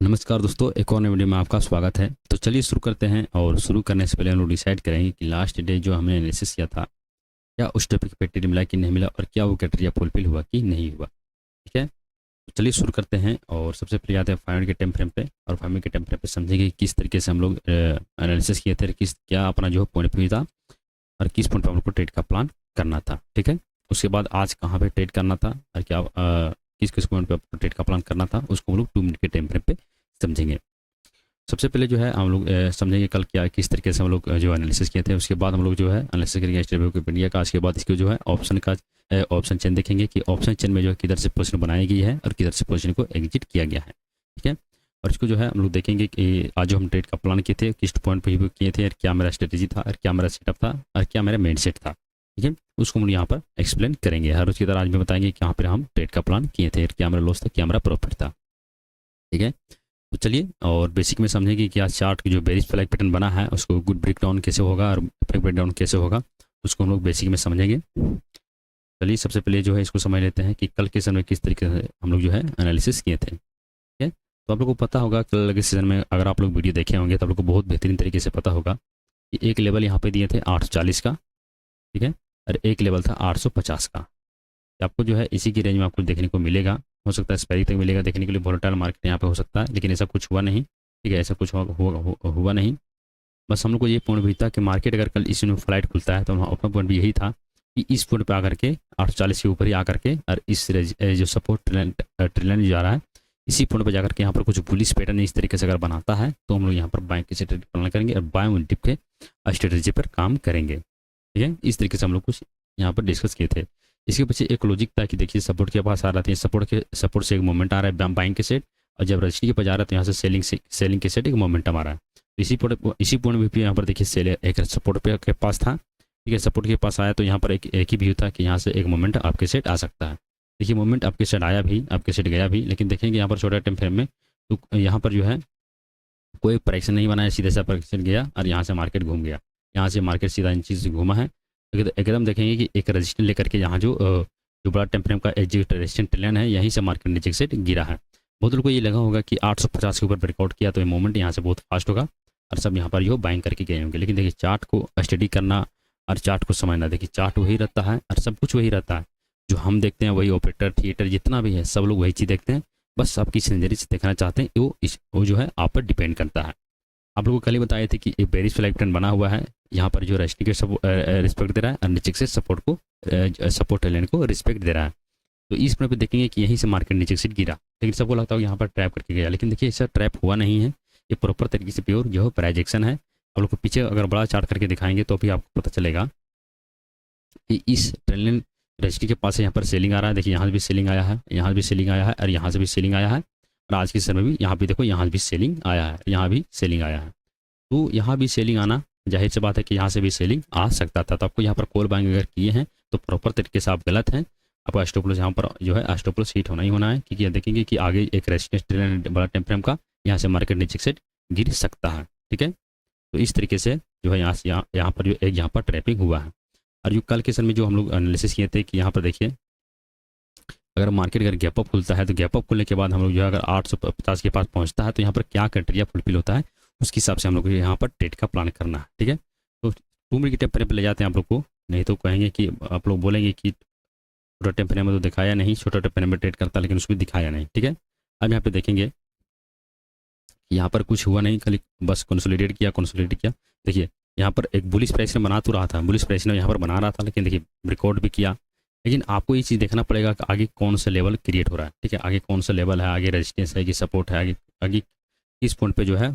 नमस्कार दोस्तों, एक और नई वीडियो में आपका स्वागत है। तो चलिए शुरू करते हैं और शुरू करने से पहले हम लोग डिसाइड करेंगे कि लास्ट डे जो हमने एनालिसिस किया था, क्या उस टॉपिक पे क्राइटेरिया मिला कि नहीं मिला और क्या वो क्राइटेरिया फुलफिल हुआ कि नहीं हुआ। ठीक है, तो चलिए शुरू करते हैं और सबसे पहले आते हैं 5 मिनट के टाइम फ्रेम पे और 5 मिनट के टाइम फ्रेम पे समझेंगे कि किस तरीके से हम लोग एनालिसिस किए थे, किस क्या अपना जो पॉइंट ऑफ व्यू था और किस पॉइंट पर हम लोग को ट्रेड का प्लान करना था। ठीक है, उसके बाद आज कहाँ पे ट्रेड करना था और क्या किस किस पॉइंट पर ट्रेड का प्लान करना था, उसको हम लोग 2 मिनट के टाइम फ्रेम पे समझेंगे। सबसे पहले जो है हम लोग समझेंगे कल क्या किस तरीके से हम लोग जो एनालिसिस किए थे। उसके बाद हम लोग जो है एनालिसिस करेंगे स्टेट बैंक ऑफ इंडिया का। उसके बाद इसके जो है ऑप्शन का ऑप्शन चेन देखेंगे कि ऑप्शन चेन में जो है किधर से पोजीशन बनाई गई है और किधर से पोजीशन को एग्जिट किया गया है। ठीक है, और इसको जो है हम लोग देखेंगे कि आज जो हम ट्रेड का प्लान किए थे किस पॉइंट पर किए थे और क्या मेरा स्ट्रेटेजी था और क्या मेरा सेटअप था और क्या मेरा मेन सेट था। ठीक है, उसको हम यहाँ पर एक्सप्लेन करेंगे। हर उसकी तरह आज में बताएंगे कि यहाँ पर हम ट्रेड का प्लान किए थे, क्या मेरा लॉस था, क्या मेरा प्रॉफिट था। ठीक है, तो चलिए और बेसिक में समझेंगे कि आज चार्ट की जो बेरिश फ्लैग पैटर्न बना है उसको गुड ब्रेक डाउन कैसे होगा और फ्लैग ब्रेक डाउन कैसे होगा, उसको हम लोग बेसिक में समझेंगे। चलिए सबसे पहले जो है इसको समझ लेते हैं कि कल के सेशन में किस तरीके से हम लोग जो है एनालिसिस किए थे। ठीक है, तो आप लोग को पता होगा कल के सेशन में अगर आप लोग वीडियो देखे होंगे तो आप लोग को बहुत बेहतरीन तरीके से पता होगा कि एक लेवल यहाँ पे दिए थे 840 का। ठीक है, और एक लेवल था 850 का। आपको जो है इसी की रेंज में आपको देखने को मिलेगा। हो सकता है एक्सपायरी तक मिलेगा देखने के लिए, वोलेटाइल मार्केट यहाँ पे हो सकता है, लेकिन ऐसा कुछ हुआ नहीं। ठीक है, ऐसा कुछ हुआ नहीं। बस हम लोग को ये पॉइंट भी था कि मार्केट अगर कल इस में फ्लाइट खुलता है तो अपना पॉइंट भी यही था कि इस पॉइंट पे आकर के 840 के ऊपर ही आकर के और इस जो सपोर्ट ट्रेंड जा रहा है इसी पॉइंट पर जाकर के यहाँ पर कुछ बुलिश पैटर्न इस तरीके से अगर बनाता है तो हम लोग यहाँ पर बाय के स्ट्रेटेजी प्लान करेंगे और बाय डिप के स्ट्रेटेजी पर काम करेंगे। ठीक है, इस तरीके से हम लोग कुछ यहाँ पर डिस्कस किए थे। इसके पीछे एक लॉजिक था कि देखिए सपोर्ट के पास आ रहा था, सपोर्ट से एक मोमेंट आ रहा है बाइंग के सेट, और जब रजिस्ट्री के पास जा रहा है तो यहाँ से सेलिंग के सेट एक मोमेंटम आ रहा है। तो इसी पॉइंट भी यहाँ पर देखिए सेल एक सपोर्ट पे के पास था। ठीक है, सपोर्ट के पास आया तो यहाँ पर एक ही व्यू था कि यहाँ से एक मोमेंट आपके सेट आ सकता है। देखिए मोमेंट आपके सेट आया भी, आपके सेट गया भी, लेकिन देखेंगे यहाँ पर छोटा टाइम फ्रेम में तो यहाँ पर जो है कोई प्राइक्शन नहीं बनाया, सीधे सा प्राइक्शन गया और यहाँ से मार्केट घूम गया। यहाँ से मार्केट सीधा इन चीज़ से घूमा है। एकदम देखेंगे कि एक रजिस्टेंस लेकर के यहाँ जो बड़ा टाइम फ्रेम का एग्जिट रेजिस्टेंस ट्रेंड है यहीं से मार्केट नीचे से गिरा है। बहुत लोगों को ये लगा होगा कि 850 के ऊपर ब्रेकआउट किया तो ये मोमेंट यहाँ से बहुत फास्ट होगा और सब यहाँ पर जो बाइंग करके गए होंगे। लेकिन देखिए चार्ट को स्टडी करना और चार्ट को समझना, देखिए चार्ट वही रहता है और सब कुछ वही रहता है। जो हम देखते हैं वही ऑपरेटर थिएटर जितना भी है सब लोग वही चीज़ देखते हैं। बस आप किस नज़रिए से देखना चाहते हैं वो जो है आप पर डिपेंड करता है। आप लोगों को कल ही बताए थे कि एक बेरिश फ्लैग पैटर्न बना हुआ है, यहाँ पर जो रेस्टिंग के रिस्पेक्ट दे रहा है और नीचे से सपोर्ट लाइन को रिस्पेक्ट दे रहा है। तो इस पॉइंट पे देखेंगे कि यहीं से मार्केट नीचे से गिरा, लेकिन सबको लगता है यहाँ पर ट्रैप करके गया, लेकिन देखिए ऐसा ट्रैप हुआ नहीं है। ये प्रॉपर तरीके से प्योर जो है प्राइजेक्शन है। आप लोग को पीछे अगर बड़ा चार्ट करके दिखाएंगे तो भी आपको पता चलेगा कि इस ट्रेंड रजिस्ट्री के पास यहाँ पर सेलिंग आ रहा है। देखिए यहाँ से भी सेलिंग आया है, यहाँ भी सेलिंग आया है और यहाँ से भी सेलिंग आया है, और आज के समय में यहाँ भी देखो यहाँ भी सेलिंग आया है, यहाँ भी सेलिंग आया है। तो यहाँ भी सेलिंग आना जाहिर सी बात है कि यहाँ से भी सेलिंग आ सकता था। तो आपको यहाँ पर कॉल बाइंग अगर किए हैं तो प्रॉपर तरीके से आप गलत हैं। आपका स्टॉप लॉस यहाँ पर जो है स्टॉप लॉस हिट होना ही होना है, क्योंकि देखेंगे कि आगे एक रेजिस्टेंस ट्रेंड बड़ा टाइम फ्रेम का यहाँ से मार्केट नीचे से गिर सकता है। ठीक है, तो इस तरीके से जो है यहाँ पर जो एक यहाँ पर ट्रैपिंग हुआ है। और जो कल के समय में जो हम लोग एनालिसिस किए थे कि यहाँ पर देखिए अगर मार्केट अगर गैप अप खुलता है तो गैप अप खुलने के बाद हम लोग जो है अगर 850 के पास पहुँचता है तो यहाँ पर क्या क्राइटेरिया फुलफिल होता है उसके हिसाब से हम लोग को यहाँ पर ट्रेड का प्लान करना है। ठीक है, तो 2 मिनट के टाइम फ्रेम पर ले जाते हैं आप लोग को, नहीं तो कहेंगे कि आप लोग बोलेंगे कि छोटा टाइम फ्रेम में तो दिखाया नहीं, छोटा टाइम फ्रेम में ट्रेड करता लेकिन उसमें दिखाया नहीं। ठीक है, अब यहाँ पे देखेंगे यहाँ पर कुछ हुआ नहीं, खाली बस कंसोलिडेट किया। देखिए यहाँ पर एक बुलिश प्राइस ने बना तो रहा था, बुलिश प्राइस ने यहाँ पर बना रहा था, लेकिन देखिए ब्रेकआउट भी किया। लेकिन आपको ये चीज़ देखना पड़ेगा कि आगे कौन सा लेवल क्रिएट हो रहा है। ठीक है, आगे कौन सा लेवल है, आगे रेजिस्टेंस है कि सपोर्ट है, आगे किस पॉइंट पे जो है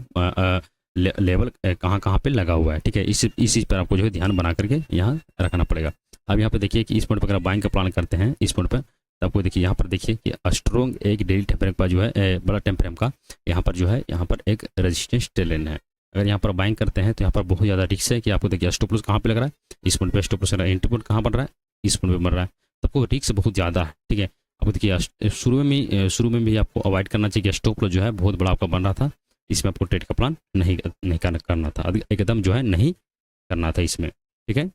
लेवल कहाँ पे लगा हुआ है। ठीक है, इस चीज़ पर आपको जो है ध्यान बना करके यहाँ रखना पड़ेगा। अब यहाँ पे देखिए कि इस पॉइंट पर अगर बाइंग का प्लान करते हैं इस पॉइंट पर तो आपको देखिए यहाँ पर देखिए कि स्ट्रॉन्ग एक डेली टाइम फ्रेम का जो है बड़ा टाइम फ्रेम का यहाँ पर जो है यहाँ पर एक रेजिस्टेंस ट्रेंड है। अगर यहाँ पर बाइंग करते हैं तो यहाँ पर बहुत ज़्यादा रिस्क है कि आपको देखिए स्टॉप लॉस कहाँ पे लग रहा है, इस पॉइंट पे स्टॉप लॉस एंट्री पॉइंट कहाँ बन रहा है, इस पॉइंट पे बन रहा है। तो आपको रिस्क बहुत ज़्यादा है। ठीक है, आपको देखिए शुरू में भी आपको अवॉइड करना चाहिए कि स्टॉप लॉस जो है बहुत बड़ा आपका बन रहा था, इसमें आपको ट्रेड का प्लान नहीं करना था, एकदम जो है नहीं करना था इसमें। ठीक है,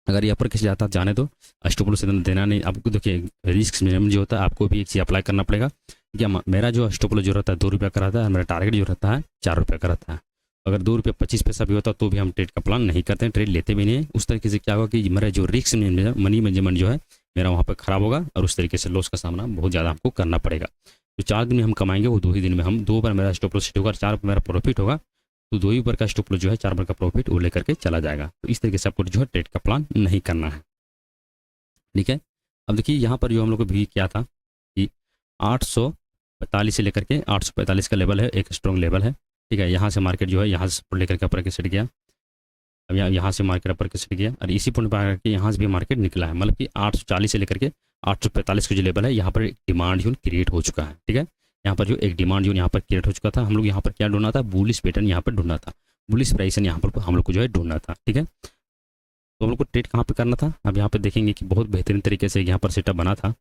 अगर यहाँ पर किसी जाता जाने तो स्टॉप लॉस देना नहीं। आपको देखिए रिस्क मैनेजमेंट जो होता है आपको भी एक चीज़ अप्लाई करना पड़ेगा क्या मेरा जो स्टॉप लॉस जो रहता है 2 रुपये का रहता है, मेरा टारगेट जो रहता है 4 रुपये का रहता है। अगर 2 रुपये 25 पैसा भी होता तो भी हम ट्रेड का प्लान नहीं करते हैं, ट्रेड लेते भी नहीं है। उस तरीके से क्या होगा कि मेरा जो रिस्क मनी मैनेजमेंट जो है मेरा वहाँ पर खराब होगा और उस तरीके से लॉस का सामना बहुत ज़्यादा हमको करना पड़ेगा। तो 4 दिन में हम कमाएंगे वो 2 ही दिन में हम 2 पर मेरा स्टॉप लॉस होगा, 4 पर मेरा प्रॉफिट होगा, तो 2 ही पर का स्टॉप लॉस जो है 4 पर का प्रॉफिट वो लेकर के चला जाएगा। तो इस तरीके से आपको जो है ट्रेड का प्लान नहीं करना है, ठीक है। अब देखिए यहाँ पर जो हम लोग को भी क्या था कि 845 से लेकर के 845 का लेवल है, एक स्ट्रॉन्ग लेवल है, ठीक है। यहाँ से मार्केट जो है यहाँ से सपोर्ट लेकर के अपर के सेट गया, अब यहाँ से मार्केट अपर के सेट गया और इसी पॉइंट पर आकर के यहाँ से भी मार्केट निकला है। मतलब कि 840 से लेकर के 845 का जो लेवल है यहाँ पर एक डिमांड जोन क्रिएट हो चुका है, ठीक है। यहाँ पर जो एक डिमांड जोन यहाँ पर क्रिएट हो चुका था, हम लोग यहाँ पर क्या ढूंढना था, बुलिश पैटर्न यहाँ पर ढूंढना था, बुलिश प्राइस यहाँ पर हम लोग को जो है ढूंढना था, ठीक है। तो हम लोग को ट्रेड कहाँ पे करना था, अब यहाँ पे देखेंगे कि बहुत बेहतरीन तरीके से यहाँ पर सेटअप बना था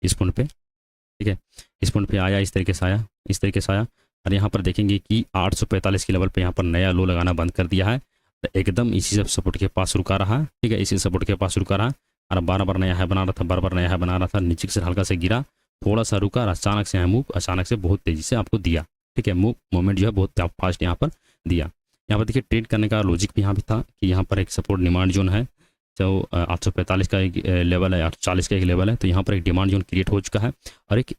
इस पॉइंट पे, ठीक है। इस पॉइंट पे आया, इस तरीके से आया, इस तरीके से आया और यहाँ पर देखेंगे कि 845 के लेवल पे यहाँ पर नया लो लगाना बंद कर दिया है, तो एकदम इसी सब सपोर्ट के पास रुका रहा, ठीक है। इसी सपोर्ट के पास रुका रहा और बार बार नया है बना रहा था, बार बार नया है बना रहा था, नीचे से हल्का से गिरा, थोड़ा सा रुका और अचानक से मूव, अचानक से बहुत तेज़ी से आपको दिया, ठीक है। मूवमेंट जो है बहुत फास्ट यहाँ पर दिया। यहाँ पर देखिए ट्रेड करने का लॉजिक भी यहाँ भी था कि यहाँ पर एक सपोर्ट डिमांड जोन है, जो 845 का एक लेवल है, 840 का एक लेवल है, तो यहाँ पर एक डिमांड जोन क्रिएट हो चुका है और एक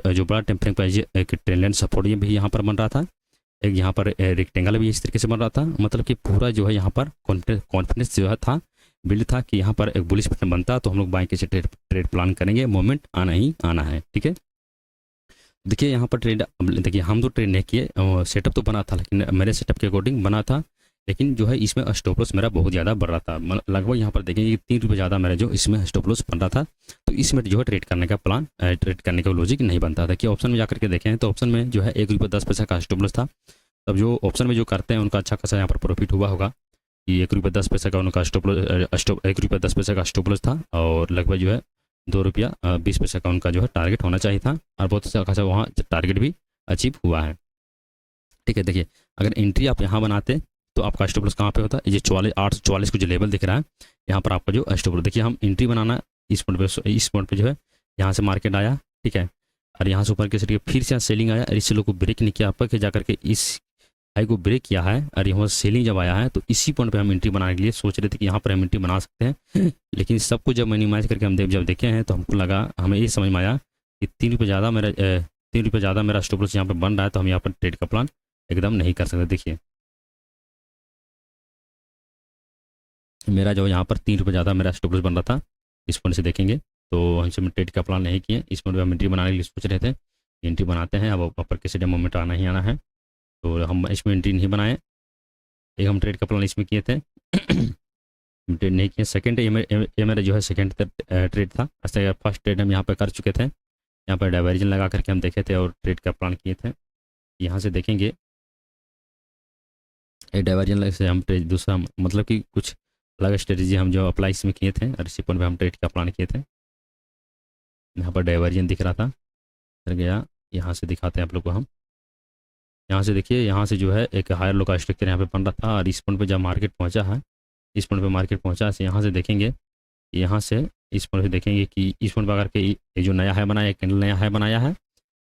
जो बड़ा टेम्परिंग प्राइस एक ट्रेंड लाइन सपोर्ट ये भी यहाँ पर बन रहा था, एक यहाँ पर रेक्टेंगल भी इस तरीके से बन रहा था। मतलब कि पूरा जो है यहाँ पर कॉन्फिडेंस जो है था, बिल्ड था कि यहाँ पर एक बुलिश पैटर्न बनता तो हम लोग बाय कैसे ट्रेड प्लान करेंगे, मोमेंट आना ही आना है, ठीक है। देखिए यहाँ पर ट्रेड, देखिए हम तो ट्रेड नहीं किए, सेटअप तो बना था, लेकिन मेरे सेटअप के अकॉर्डिंग बना था, लेकिन जो है इसमें स्टॉप लॉस मेरा बहुत ज़्यादा बढ़ रहा था। लगभग यहाँ पर देखेंगे 3 रुपये ज़्यादा मेरा जो इसमें स्टॉप लॉस बन रहा था, तो इसमें जो है ट्रेड करने का प्लान, ट्रेड करने का लॉजिक नहीं बनता था। कि ऑप्शन में जाकर के देखें तो ऑप्शन में जो है 1 रुपये 10 पैसा का स्टॉप लॉस था, तब जो ऑप्शन में जो करते हैं उनका अच्छा खासा यहाँ पर प्रॉफिट हुआ होगा कि 1 रुपये 10 पैसा का उनका स्टॉप लॉस, 1 रुपये 10 पैसा का स्टॉप लॉस था और लगभग जो है 2 रुपया 20 पैसा का उनका जो है टारगेट होना चाहिए था और बहुत अच्छा खासा वहाँ टारगेट भी अचीव हुआ है, ठीक है। देखिए अगर एंट्री आप यहाँ बनाते तो आपका स्टॉप लॉस कहाँ पे होता है, ये 844 को जो लेवल दिख रहा है यहाँ पर आपका जो स्टॉप लॉस, देखिए हम एंट्री बनाना इस पॉइंट पे जो है यहाँ से मार्केट आया, ठीक है, और यहाँ से ऊपर के सेट फिर से यहाँ सेलिंग आया और इस लोग को ब्रेक नहीं किया, आप के जाकर के इस हाई को ब्रेक किया है और यहाँ सेलिंग जब आया है तो इसी पॉइंट पे हम एंट्री बनाने के लिए सोच रहे थे कि यहाँ पर हम एंट्री बना सकते हैं। लेकिन सबको जब मिनिमाइज करके हम जब देखे हैं तो हमको लगा, हमें ये समझ में आया कि 3 रुपये ज़्यादा मेरा स्टॉप लॉस यहाँ पर बन रहा है, तो हम यहाँ पर ट्रेड का प्लान एकदम नहीं कर सकते। देखिए मेरा जो यहाँ पर 3 रुपये ज़्यादा मेरा स्टॉप लॉस बन रहा था, इस पॉइंट से देखेंगे तो हमसे ट्रेड का प्लान नहीं किए, इस पॉइंट पर हम एंट्री बनाने के लिए सोच रहे थे, एंट्री बनाते हैं, अब अपर के सेट मोमेंट आना ही आना है, तो हम इसमें एंट्री नहीं बनाए। एक हम ट्रेड का प्लान इसमें किए थे ट्रेड नहीं किए। सेकंड ये मेरा जो है सेकंड ट्रेड था, ऐसे फर्स्ट ट्रेड हम यहाँ पर कर चुके थे, यहाँ पर डाइवर्जन लगा करके हम देखे थे और ट्रेड का प्लान किए थे। यहाँ से देखेंगे एक डाइवर्जन से हम ट्रेड दूसरा, मतलब कि कुछ अलग स्ट्रेटेजी हम जो अप्लाई इसमें किए थे और इसी पॉइंट पर हम ट्रेड का प्लान किए थे। यहाँ पर डाइवर्जन दिख रहा था, फिर गया, यहाँ से दिखाते हैं आप लोग को हम, यहाँ से देखिए, यहाँ से जो है एक हायर लो का स्ट्रक्चर यहाँ पे बन रहा था और इस पॉइंट पे जब मार्केट पहुँचा है, इस पॉइंट पे मार्केट पहुँचा है, यहाँ से देखेंगे, यहाँ से इस पॉइंट पे देखेंगे कि इस पॉइंट पर अगर के ये जो नया है बनाया, कैंडल नया है बनाया है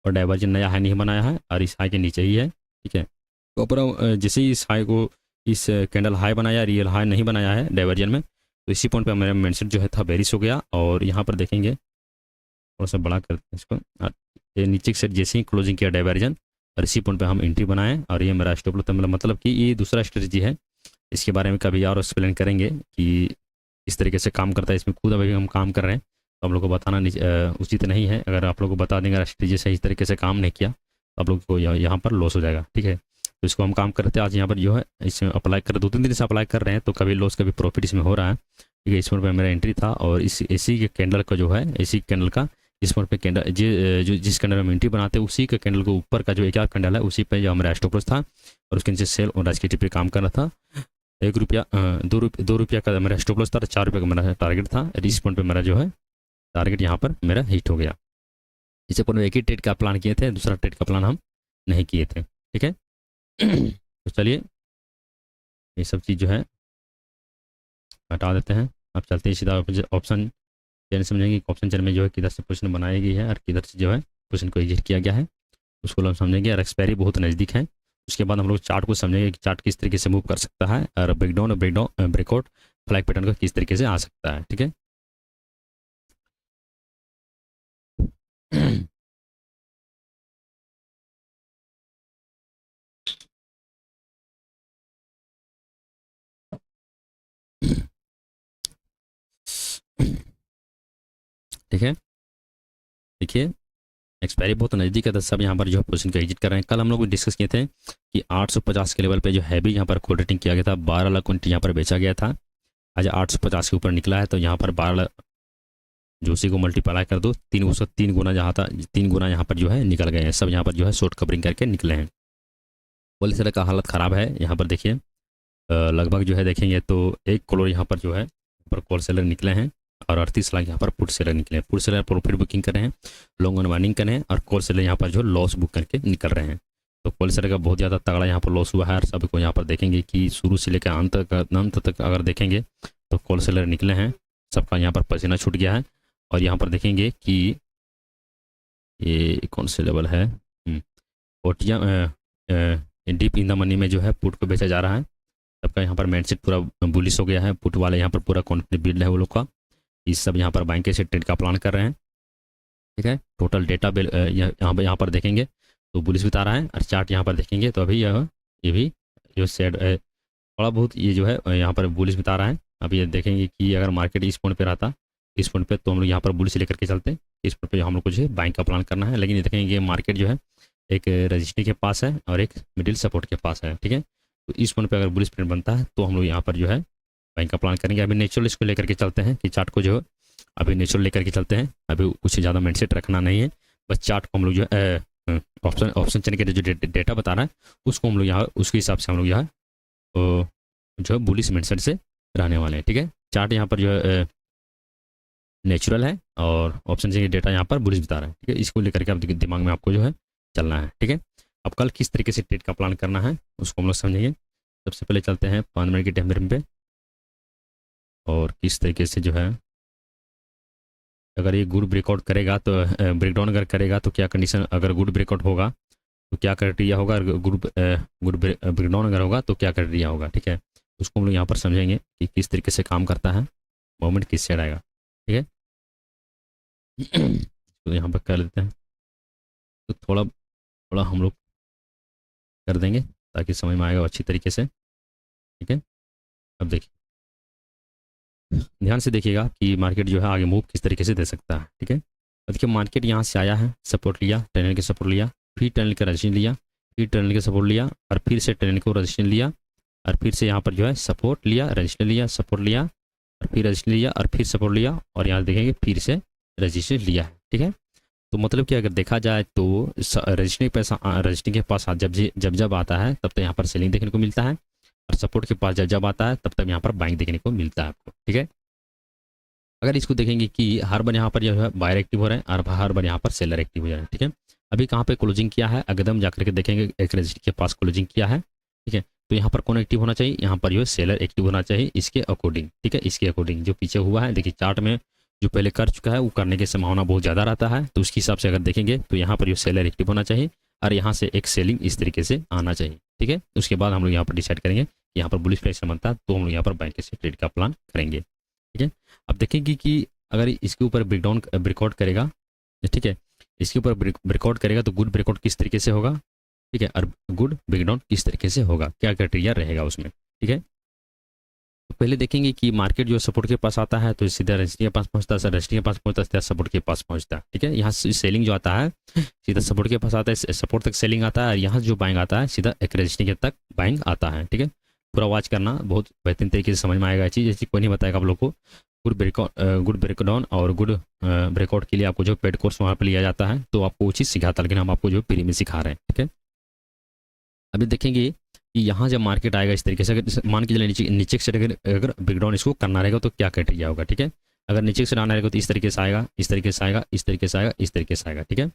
और डाइवर्जन नया है नहीं बनाया है और इस हाई के नीचे ही है, ठीक है। तो ऊपर जैसे ही इस हाई को, इस कैंडल हाई बनाया, रियल हाई नहीं बनाया है डाइवर्जन में, तो इसी पॉइंट पर मेरा माइंडसेट जो है था बेरिश हो गया और यहाँ पर देखेंगे थोड़ा सा बड़ा करते हैं इसको, ये नीचे से जैसे ही क्लोजिंग किया डाइवर्जन और इसी पॉइंट पे हम एंट्री बनाएं और ये मेरा स्टॉप लॉस, मतलब कि ये दूसरा स्ट्रेटजी है, इसके बारे में कभी और एक्सप्लेन करेंगे कि इस तरीके से काम करता है। इसमें खुद अभी हम काम कर रहे हैं तो आप लोग को बताना उचित नहीं है, अगर आप लोग को बता देंगे स्ट्रेटजी सही तरीके से काम नहीं किया तो आप लोग को यहाँ पर लॉस हो जाएगा, ठीक है। तो इसको हम काम करते हैं आज यहाँ पर जो है इसमें अप्लाई कर 2-3 दिन से अप्लाई कर रहे हैं, तो कभी लॉस कभी प्रॉफिट इसमें हो रहा है, ठीक है। इस पॉइंट पर मेरा एंट्री था और इसी के कैंडल का जो है, इसी कैंडल का इस पॉइंट पे कैंडल जो जिस कैंडल में एंट्री बनाते हैं उसी के कैंडल के ऊपर का जो एक आध कैंडल है उसी पे जो हमारा स्टॉप लॉस था और उसके नीचे सेल और आज की टिप पे काम कर रहा था। 1 रुपया 2 रुपया का मेरा स्टॉप लॉस था, 4 रुपये का मेरा टारगेट था, इस पॉइंट पे मेरा जो है टारगेट यहाँ पर मेरा हिट हो गया। इस पॉइंट में एक ही ट्रेड का प्लान किए थे, दूसरा ट्रेड का प्लान हम नहीं किए थे, ठीक है। तो चलिए ये सब चीज़ जो है हटा देते हैं, अब चलते हैं सीधा ऑप्शन चेन, समझेंगे कि ऑप्शन चेन में जो है किधर से पोजीशन बनाई गई है और किधर से जो है पोजीशन को एग्जिट किया गया है उसको हम समझेंगे, और एक्सपायरी बहुत नज़दीक है। उसके बाद हम लोग चार्ट को समझेंगे कि चार्ट किस तरीके से मूव कर सकता है, और ब्रेकडाउन और ब्रेकआउट फ्लैग पैटर्न का किस तरीके से आ सकता है। ठीक है, ठीक है। देखिए एक्सपायरी बहुत नज़दीक है, तो सब यहाँ पर जो है पोजीशन को एग्जिट कर रहे हैं। कल हम लोग डिस्कस किए थे कि 850 के लेवल पे जो हैवी यहाँ पर कोल्ड रेटिंग किया गया था, 12 लाख क्वांटिटी यहाँ पर बेचा गया था। आज 850 के ऊपर निकला है, तो यहाँ पर 12 जो उसी को मल्टीप्लाई कर दो, 3 गुना जहाँ था, 3 गुना यहाँ पर जो है निकल गए हैं। सब यहाँ पर जो है शॉर्ट कवरिंग करके निकले हैं। पॉलिसी का हालत ख़राब है। यहाँ पर देखिए लगभग जो है देखेंगे तो 1 करोड़ यहाँ पर जो है पर कॉल सेलर निकले हैं, और 38 लाख यहाँ पर पुट सेलर निकले हैं। पुट सेलर प्रॉफिट बुकिंग कर रहे हैं, लॉन्ग अनवाइंडिंग कर रहे हैं, और कॉल सेलर यहाँ पर जो लॉस बुक करके निकल रहे हैं। तो कॉल सेलर का बहुत ज़्यादा तगड़ा यहाँ पर लॉस हुआ है, और सबको यहाँ पर देखेंगे कि शुरू से लेकर अंत तक अगर देखेंगे तो कॉल सेलर निकले हैं, सबका यहाँ पर पसीना छूट गया है। और यहाँ पर देखेंगे कि ये कौन से लेवल है, ओटिया डीप इन द मनी में जो है पुट को बेचा जा रहा है। सबका यहाँ पर माइंडसेट पूरा बुलिश हो गया है, पुट वाले यहाँ पर पूरा कॉन्फिडेंस बिल्ड है वो लोग का। इस सब यहाँ पर बैंक से ट्रेड का प्लान कर रहे हैं। ठीक है, टोटल डेटा बिल यहाँ पर देखेंगे तो बुलिश बता रहा है, और चार्ट यहाँ पर देखेंगे तो अभी ये भी जो सेड थोड़ा बहुत ये जो है यहाँ पर बुलिश बता रहा है। अभी ये देखेंगे कि अगर मार्केट इस पॉइंट पे रहता, इस पॉइंट पे, तो हम लोग यहाँ पर बुलिश लेकर के चलते हैं। इस पॉइंट पे हम लोग को जो है बाइंग का प्लान करना है, लेकिन ये देखेंगे कि मार्केट जो है एक रजिस्ट्री के पास है और एक मिडिल सपोर्ट के पास है। ठीक है, तो इस पॉइंट पे अगर बुलिश प्रिंट बनता है तो हम लोग यहाँ पर जो है बाइंग का प्लान करेंगे। अभी नेचुरल इसको लेकर के चलते हैं कि चार्ट को जो अभी नेचुरल लेकर के चलते हैं। अभी कुछ ज़्यादा माइंडसेट रखना नहीं है, बस चार्ट को हम लोग जो है ऑप्शन चेन के जो डेटा बता रहा है उसको हम लोग यहाँ उसके हिसाब से हम लोग यहाँ जो है बुलिश माइंडसेट से रहने वाले हैं। ठीक है, चार्ट यहाँ पर जो है नेचुरल है, और ऑप्शन चेन के डेटा यहाँ पर बुलिश बता रहा है। ठीक है, इसको लेकर के आप दिमाग में आपको जो है चलना है। ठीक है, अब कल किस तरीके से ट्रेड का प्लान करना है उसको हम लोग समझेंगे। सबसे पहले चलते हैं 5 मिनट के टाइम फ्रेम पे, और किस तरीके से जो है अगर ये गुड ब्रेकआउट करेगा तो ब्रेकडाउन अगर करेगा तो क्या कंडीशन, अगर गुड ब्रेकआउट होगा तो क्या क्राइटेरिया होगा, गुड ब्रेकडाउन अगर होगा तो क्या क्राइटेरिया होगा। ठीक है, उसको हम लोग यहाँ पर समझेंगे कि किस तरीके से काम करता है, मोमेंट किस साइड आएगा। ठीक है, तो यहाँ पर कर लेते हैं, तो थोड़ा हम लोग कर देंगे ताकि समझ में आएगा अच्छी तरीके से। ठीक है, अब देखिए ध्यान से देखिएगा कि मार्केट जो है आगे मूव किस तरीके से दे सकता है। ठीक है, देखिए मार्केट यहाँ से आया है, सपोर्ट लिया, टनल के सपोर्ट लिया, फिर टनल का रजिस्टेंस लिया, फिर टनल के सपोर्ट लिया, और फिर से टनल को रजिस्टेंस लिया, और फिर से यहाँ पर जो है सपोर्ट लिया, रजिस्टेंस लिया, सपोर्ट लिया, और फिर रजिस्टेंस लिया, और फिर सपोर्ट लिया, और यहाँ देखेंगे फिर से रजिस्टेंस लिया है। ठीक है, तो मतलब कि अगर देखा जाए तो रजिस्ट्री के पास जब आता है तब तो यहाँ पर सेलिंग देखने को मिलता है, और सपोर्ट के पास जब आता है तब यहाँ पर बाइंग देखने को मिलता है आपको। ठीक है, अगर इसको देखेंगे कि हर बार यहाँ पर जो है बायर एक्टिव हो रहे हैं, और हर बार यहाँ पर सेलर एक्टिव हो जा रहे हैं। ठीक है, अभी कहाँ पे क्लोजिंग किया है, एकदम जाकर के देखेंगे एक रजिस्ट्री के पास क्लोजिंग किया है। ठीक है, तो यहाँ पर कौन एक्टिव होना चाहिए, यहाँ पर जो है सेलर एक्टिव होना चाहिए इसके अकॉर्डिंग। ठीक है, इसके अकॉर्डिंग जो पीछे हुआ है, देखिए चार्ट में जो पहले कर चुका है वो करने की संभावना बहुत ज़्यादा रहता है, तो उसके हिसाब से अगर देखेंगे तो यहाँ पर जो सेलर एक्टिव होना चाहिए, और यहाँ से एक सेलिंग इस तरीके से आना चाहिए। ठीक है, उसके बाद हम लोग यहाँ पर डिसाइड करेंगे कि यहाँ पर बुलिश प्रेशर बनता है तो हम लोग यहाँ पर बैंक से ट्रेड का प्लान करेंगे। ठीक है, अब देखेंगे कि अगर इसके ऊपर ब्रेकआउट करेगा, ठीक है, इसके ऊपर ब्रेकआउट करेगा तो गुड ब्रेकआउट किस तरीके से होगा। ठीक है, और गुड ब्रेकडाउन किस तरीके से होगा, क्या क्राइटेरिया रहेगा उसमें। ठीक है, तो पहले देखेंगे कि मार्केट जो सपोर्ट के पास आता है तो सीधा रजिस्ट्री के पास पहुंचता है, रजिस्ट्री के पास पहुंचता है, सपोर्ट के पास पहुंचता है। ठीक है, यहाँ से सेलिंग जो आता है सीधा सपोर्ट के पास आता है, सपोर्ट तक सेलिंग आता है, और यहाँ जो बाइंग आता है सीधा एक रजिस्ट्री के तक बाइंग आता है। ठीक है, पूरा वॉच करना, बहुत बेहतरीन तरीके से समझ में आएगा चीज़, जैसे कोई नहीं बताएगा आप लोग को। गुड ब्रेकडाउन और गुड ब्रेकआउट के लिए आपको जो पेड कोर्स वहाँ पर लिया जाता है तो आपको वो चीज़ सिखाता है, लेकिन हम आपको जो फ्री में सिखा रहे हैं। ठीक है, अभी देखेंगे कि यहाँ जब मार्केट आएगा इस तरीके से, अगर मान के चलिए नीचे से अगर ब्रेकडाउन इसको करना रहेगा तो क्या क्राइटेरिया होगा। ठीक है, अगर नीचे से आना रहेगा तो इस तरीके से आएगा, इस तरीके से आएगा, इस तरीके से आएगा, इस तरीके से आएगा। ठीक है,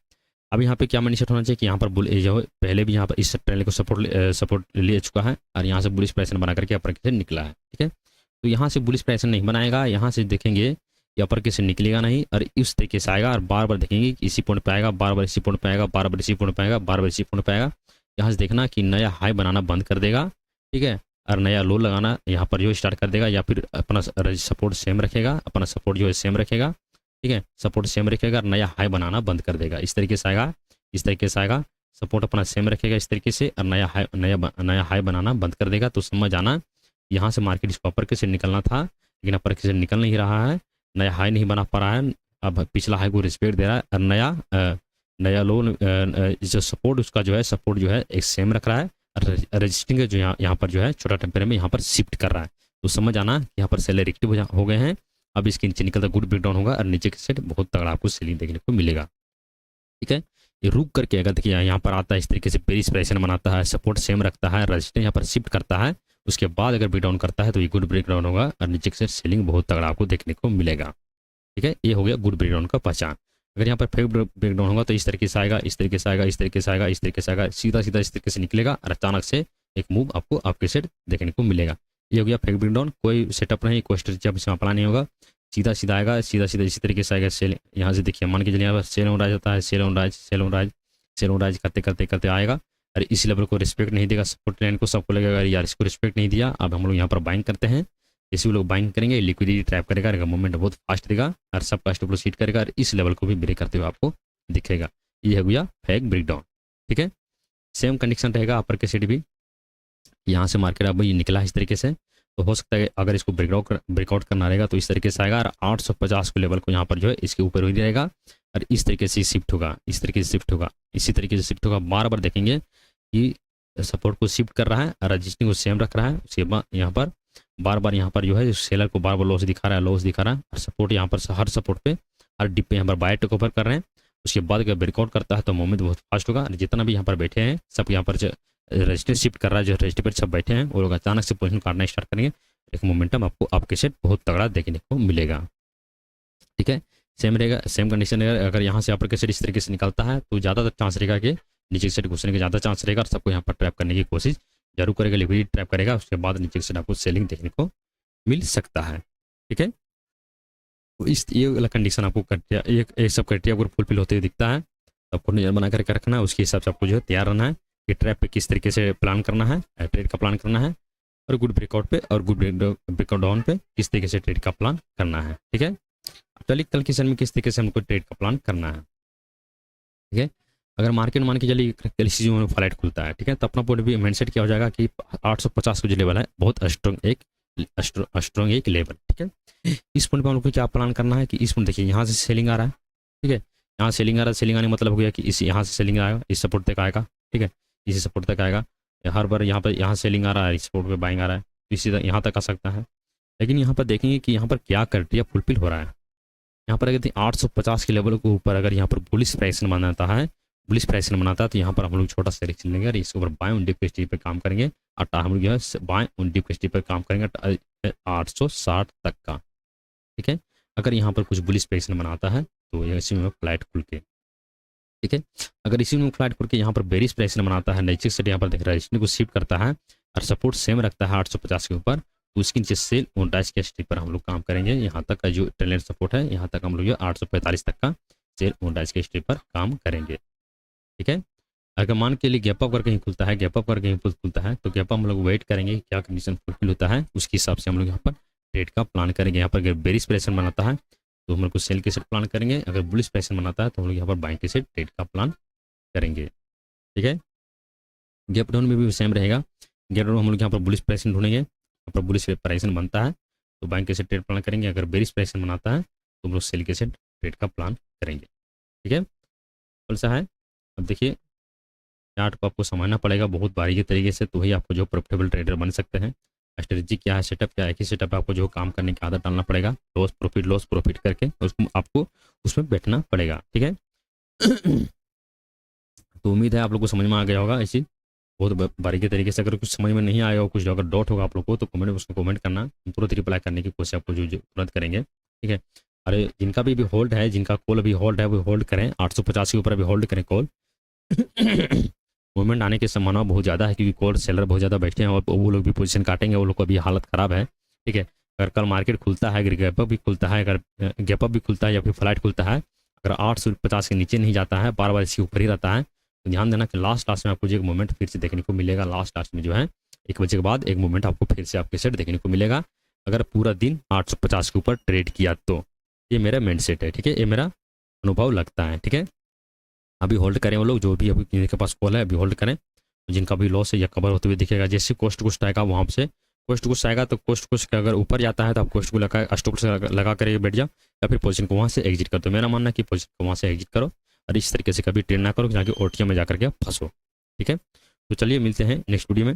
अब यहाँ पे क्या माइंडसेट होना चाहिए कि यहाँ पर जो है पहले भी यहाँ पर इस ट्रेंड को सपोर्ट ले चुका है, और यहाँ से बुलिश प्रेशर बना करके अपर से निकला है। ठीक है, तो यहाँ से बुलिश प्रेशर नहीं बनाएगा, यहाँ से देखेंगे ये अपर के से निकलेगा नहीं और इस तरीके से आएगा और बार बार देखेंगे कि इसी पॉइंट पे आएगा, बार बार इसी पॉइंट पे आएगा, बार बार इसी पॉइंट पे आएगा, बार बार इसी पॉइंट पे आएगा। यहाँ से देखना कि नया हाई बनाना बंद कर देगा, ठीक है, और नया लो लगाना यहाँ पर जो स्टार्ट कर देगा, या फिर अपना सपोर्ट सेम रखेगा, अपना सपोर्ट जो है सेम रखेगा, ठीक है, सपोर्ट सेम रखेगा और नया हाई बनाना बंद कर देगा। इस तरीके से आएगा, इस तरीके से आएगा, सपोर्ट अपना सेम रखेगा इस तरीके से और नया हाई बनाना बंद कर देगा। तो समझ आना यहाँ से मार्केट इसको अपर के से निकलना था, लेकिन अपर के से निकल नहीं रहा है, नया हाई नहीं बना पा रहा है, अब पिछला हाई को रिस्पेक्ट दे रहा है और नया लो जो सपोर्ट उसका जो है सपोर्ट जो है एक सेम रख रहा है, रजिस्टिंग जो यहाँ पर जो है छोटा टेम्परेचर में यहाँ पर शिफ्ट कर रहा है। तो समझ आना यहाँ पर सेलर एक्टिव हो गए हैं। अब इसके नीचे निकलता गुड ब्रेकडाउन होगा और नीचे के सेट बहुत तगड़ा आपको सेलिंग देखने को मिलेगा, ठीक है। ये रुक करके अगर देखिए यहाँ पर आता है इस तरीके से बेरिश प्रेशन बनाता है, सपोर्ट सेम रखता है, रजिस्टेंस यहाँ पर शिफ्ट करता है, उसके बाद अगर ब्रेकडाउन करता है तो ये गुड ब्रेकडाउन होगा और नीचे से सेलिंग बहुत तगड़ा आपको देखने को मिलेगा, ठीक है। ये हो गया गुड ब्रेकडाउन का पहचान। अगर यहाँ पर फेक ब्रेकडाउन होगा तो इस तरीके से आएगा, इस तरीके से आएगा, इस तरीके से आएगा, इस तरीके से आएगा, सीधा सीधा इस तरीके से निकलेगा और अचानक से एक मूव आपको आपके सेट देखने को मिलेगा। ये हो गया फेक ब्रेकडाउन, कोई सेटअप नहीं, कोई स्ट्रेटजी अप्लाई नहीं होगा, सीधा सीधा आएगा, सीधा सीधा इसी तरीके से आएगा सेल। यहाँ से देखिए मान के चलिए यहाँ पर सेल ऑन राइज होता है, sale on rise, sale on rise, sale on rise करते करते करते आएगा और इसी लेवल को रिस्पेक्ट नहीं देगा, सपोर्ट लाइन को सबको लगेगा यार इसको रिस्पेक्ट नहीं दिया, अब हम लोग यहाँ पर बाइंग करते हैं, इसी लोग बाइंग करेंगे, लिक्विडिटी ट्रैप करेगा, मूवमेंट बहुत फास्ट देगा और सबका स्टॉप लॉस हिट करेगा और इस लेवल को भी ब्रेक करते हुए आपको दिखेगा। ये हो गया फेक ब्रेकडाउन, ठीक है। सेम कंडीशन रहेगा अपर के सेट भी, यहाँ से मार्केट अब ये निकला इस तरीके से, तो हो सकता है अगर इसको ब्रेकआउट करना रहेगा तो इस तरीके से आएगा और 850 के लेवल को यहाँ पर जो है इसके ऊपर ही रहेगा और इस तरीके से शिफ्ट होगा, इस तरीके से शिफ्ट होगा, इसी तरीके से शिफ्ट होगा। बार बार देखेंगे कि सपोर्ट को शिफ्ट कर रहा है और रजिस्टिंग को सेम रख रहा है, उसके बाद यहाँ पर बार बार यहाँ पर जो है सेलर को बार बार लॉस दिखा रहा है, लॉस दिखा रहा है और सपोर्ट यहाँ पर हर सपोर्ट पे हर डिप पे यहाँ पर बाय टेक ओवर कर रहे हैं। उसके बाद अगर ब्रेकआउट करता है तो मूवमेंट बहुत फास्ट होगा, जितना भी यहाँ पर बैठे हैं सब यहाँ पर रजिस्टर शिफ्ट कर रहा है, जो रजिस्टर पर सब बैठे हैं वो लोग अचानक से पोजीशन काटना स्टार्ट करेंगे, एक मोमेंटम आपको आपके सेट बहुत तगड़ा देखने को मिलेगा, ठीक है। सेम रहेगा, सेम कंडीशन रहेगा। अगर यहाँ से आपका सेट इस तरीके से निकलता है तो ज़्यादातर चांस रहेगा कि नीचे सेट घुसने का ज़्यादा चांस रहेगा और सबको यहाँ पर ट्रैप करने की कोशिश जरूर करेगा, लिक्विडिटी ट्रैप करेगा, उसके बाद नीचे सेट आपको सेलिंग देखने को मिल सकता है, ठीक है। तो इस ये वाला कंडीशन आपको क्राइटेरिया एक सब क्राइटेरिया आपको फुलफिल होते हुए दिखता है, तो आपको नजर बना करके रखना है, उसके हिसाब से आपको जो है तैयार रहना है कि ट्रैप पे किस तरीके से प्लान करना है, ट्रेड का प्लान करना है, और गुड ब्रेकआउट पे और गुड ब्रेकआउट डाउन पे किस तरीके से ट्रेड का प्लान करना है, ठीक है। चलिए कल के सेशन में किस तरीके से हमको ट्रेड का प्लान करना है, ठीक है। अगर मार्केट मान के चलिए कल इसी में फ्लाइट खुलता है, ठीक है, तो अपना पॉइंट भी माइंडसेट क्या हो जाएगा कि 850 का जो लेवल है बहुत स्ट्रॉन्ग एक लेवल, ठीक है। इस पॉइंट पर हम लोग को क्या प्लान करना है कि इस पॉइंट देखिए यहाँ से सेलिंग आ रहा है, ठीक है, यहाँ सेलिंग आ रहा है, सेलिंग आने मतलब हो गया कि इस यहाँ से सेलिंग आएगा, इस सपोर्ट तक आएगा, ठीक है, इसी सपोर्ट तक आएगा, हर बार यहाँ पर यहाँ सेलिंग आ रहा है, इस सपोर्ट पे बाइंग आ रहा है, इसी यहाँ तक आ सकता है। लेकिन यहाँ पर देखेंगे कि यहाँ पर क्या क्राइटेरिया फुलफिल हो रहा है। यहाँ पर अगर 850 के लेवल के ऊपर अगर यहाँ पर बुलिश प्राइस बनाता है, बुलिश प्राइस बनाता है तो यहाँ पर हम लोग छोटा सिलेक्शन लेंगे और इसके ऊपर बाय ऑन डिप के स्टेज पर काम करेंगे और हम लोग जो है बाय ऑन डिप के स्टेज पर काम करेंगे 860 तक का, ठीक है। अगर यहाँ पर कुछ बुलिश प्राइस बनाता है तो इसी में फ्लाइट खुल के, ठीक है। अगर इसी में फ्लाइट खुल के यहाँ पर बेरिश प्राइस बनाता है, नीचे से यहाँ पर देख रहा है इसने को शिफ्ट करता है और सपोर्ट सेम रखता है 850 के ऊपर, तो उसके नीचे सेल ऑन राइज के स्टेज पर हम लोग काम करेंगे। यहाँ तक का जो ट्रेंड सपोर्ट है यहाँ तक हम लोग जो 845 तक का सेल ऑन राइज के स्टेज पर काम करेंगे, ठीक है। अगर मान के लिए गैप अप करके ही खुलता है, गैप अप करके ही खुलता है तो गैप अप हम लोग वेट करेंगे क्या कंडीशन फुलफिल होता है, उसके हिसाब से हम लोग यहाँ पर ट्रेड का प्लान करेंगे। यहाँ पर अगर बेरिश प्रेशर बनाता है तो हम लोग को सेल के सेट प्लान करेंगे, अगर बुलिश प्रेशर बनाता है तो हम लोग यहाँ पर बाइंग के सेट ट्रेड का प्लान करेंगे, ठीक है। गैप डाउन में भी सेम रहेगा, गैप डाउन हम लोग यहाँ पर बुलिश प्रेशर ढूंढेंगे, यहाँ पर बुलिश प्रेशर बनता है तो बाइंग के सेट ट्रेड प्लान करेंगे, अगर बेरिश प्रेशर बनाता है तो हम लोग सेल के सेट ट्रेड का प्लान करेंगे, ठीक है। कौन सा है अब देखिए चार्ट को आपको समझना पड़ेगा बहुत बारीकी तरीके से, तो वही आपको जो प्रॉफिटेबल ट्रेडर बन सकते हैं। स्ट्रेटजी क्या है, सेटअप क्या है, कि सेटअप आपको जो काम करने की आदत डालना पड़ेगा, लॉस प्रॉफिट करके उसको आपको उसमें बैठना पड़ेगा, ठीक है। तो उम्मीद है आप लोग को समझ में आ गया होगा ऐसी बहुत बारीकी तरीके से। अगर कुछ समझ में नहीं आएगा, कुछ अगर डाउट होगा आप लोग को तो कमेंट उसको कमेंट करना, हम तुरंत रिप्लाई करने की कोशिश आपको जो तुरंत करेंगे, ठीक है। अरे जिनका भी होल्ड है, जिनका कॉल अभी होल्ड है वो होल्ड करें, 850 के ऊपर अभी होल्ड करें कॉल। मूवमेंट आने की संभावना बहुत ज़्यादा है क्योंकि कॉल सेलर बहुत ज़्यादा बैठे हैं और वो लोग भी पोजीशन काटेंगे, वो लोग को अभी हालत ख़राब है, ठीक है। अगर कल मार्केट खुलता है, अगर गैप अप भी खुलता है, अगर गैप अप भी खुलता है या फिर फ्लैट खुलता है, अगर 850 के नीचे नहीं जाता है, बार बार इसके ऊपर ही रहता है, तो ध्यान देना कि लास्ट में आपको जो एक मोमेंट फिर से देखने को मिलेगा। लास्ट में जो है 1 बजे के बाद एक मोमेंट आपको फिर से आपके सेट देखने को मिलेगा, अगर पूरा दिन 850 के ऊपर ट्रेड किया तो। ये मेरा माइंड सेट है, ठीक है, ये मेरा अनुभव लगता है, ठीक है। अभी होल्ड करें वो लोग जो भी अभी जिनके पास कॉल है, अभी होल्ड करें। जिनका भी लॉस है या कवर होते हुए दिखेगा, जैसे कोस्ट आएगा वहाँ से कोस्ट आएगा, तो कोस्ट का अगर ऊपर जाता है तो आप कोस्ट को लगा स्टॉप लगा कर बैठ जाओ, या फिर पोजीशन को वहाँ से एग्जिट कर दो। मेरा मानना है कि पोजीशन को वहाँ से एग्जिट करो और इस तरीके से कभी ट्रेड ना करो जाके ओटीएम में जाकर के फंसो, ठीक है। तो चलिए मिलते हैं नेक्स्ट वीडियो में।